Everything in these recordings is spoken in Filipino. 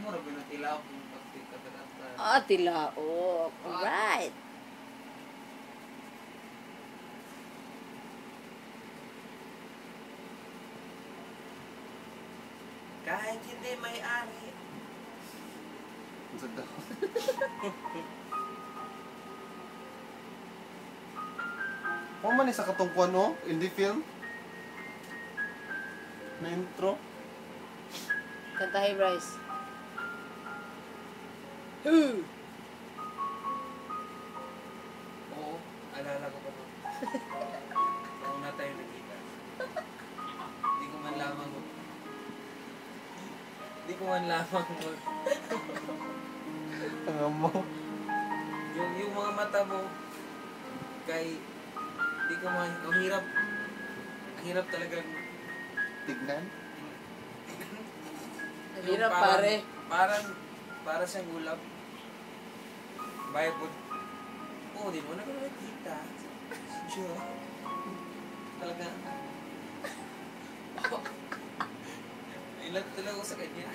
mo ra pinatilaw kung pagtikadalata. Ah, tilaok. Alright. Kahit hindi may-ari. Ang sad daw. Kung man sa katungkuan no? Indie film? Na intro? Kantahi, Bryce. Oo, alala ko pa to. Una tayo nakita. Hindi ko man lamang mo. Hindi ko man lamang mo. Ang mo. Yung mga mata mo, kay, hindi ko man, ang hirap talaga. Tignan? Ang hirap, pare. Para siyang ulap. Bible. Oo, di mo na nakikita. Sure. Talaga. Ilan talaga ko sa kanya.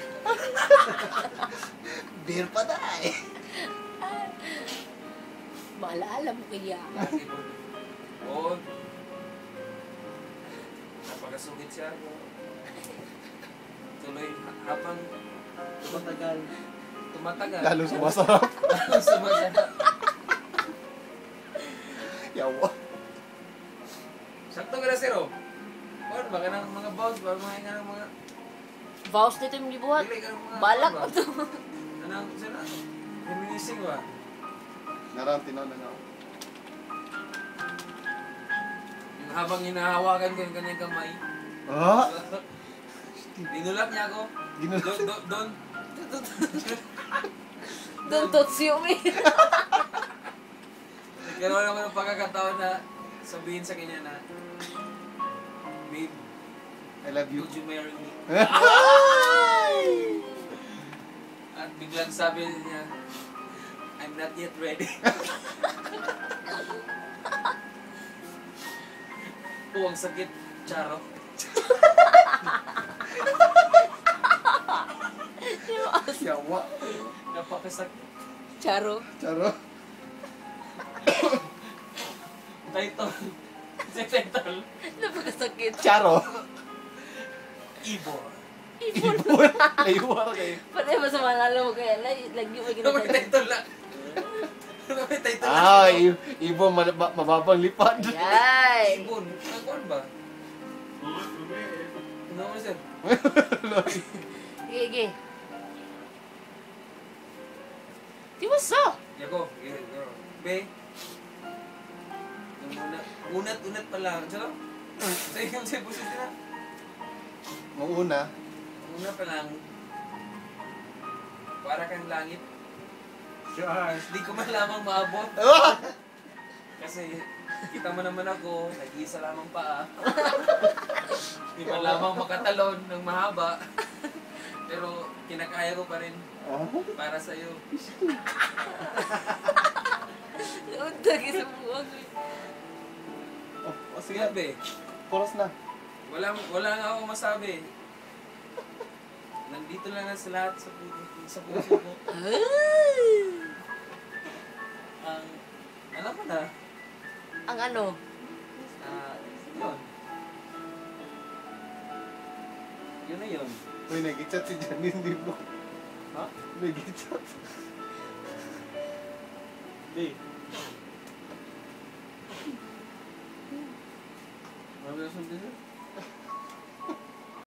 Beer pa na eh. Maalala mo kaya. Lagi mo. Oo. Napakasugit siya. Tuloy, habang tumatagal. Lalo sumasarap. Lalo sumasarap. Yawa. Sakto ka na, sir, oh. Or, baka ng mga boss, baka mga Vows dito yung gibuhat. Dili ka ng mga Balak ba? mo to. Anong, sir, reminiscing ba? Narang tinaw na nga. Yung habang hinahawakan ko yung kanyang kamay. Ah? Dinulat niya ako. Ginulat. Doon. Don't touch you, me. Nagkaroon naman ng pagkakataon na sabihin sa kanya na, babe, I love you. would you marry me? At biglang sabi niya, I'm not yet ready. Oh, ang sakit, Charo. Yawa. Napakasakit. Charo. Charo. Title. Si title. Napakasakit. Charo. Ibor. Ibon. Layuwar kayo. Pati ba sa maalala mo kaya? Lagi mo Ano may ginagawa. title lang? Ano may title lang? Ah, ibo mababang lipad. Yay! Ibon. Nagkuhan ba? Ano mo, sir? Sige, sige. Di ba so? Yago. Be. Unat pa lang. Sino? Sa ikaw siya, busit na. Mauna. Una pa lang. Para kang langit. Di ko man lamang maabot. Kasi kita mo naman ako, nag-iisa lamang paa. Di man lamang makatalon ng mahaba. Pero kinakaya ko pa rin para sa'yo. Untag isa buwag. Oh, sige. Sige, be. Puros na. Wala nga ako masabi. Nandito lang na sa lahat sa puso ko. Ang, alam mo na, Ang ano? yun. Yun na yun. Uy, nag-chat si Janine, di mo. Ha? Nag-chat. Be. Mabilis mo din.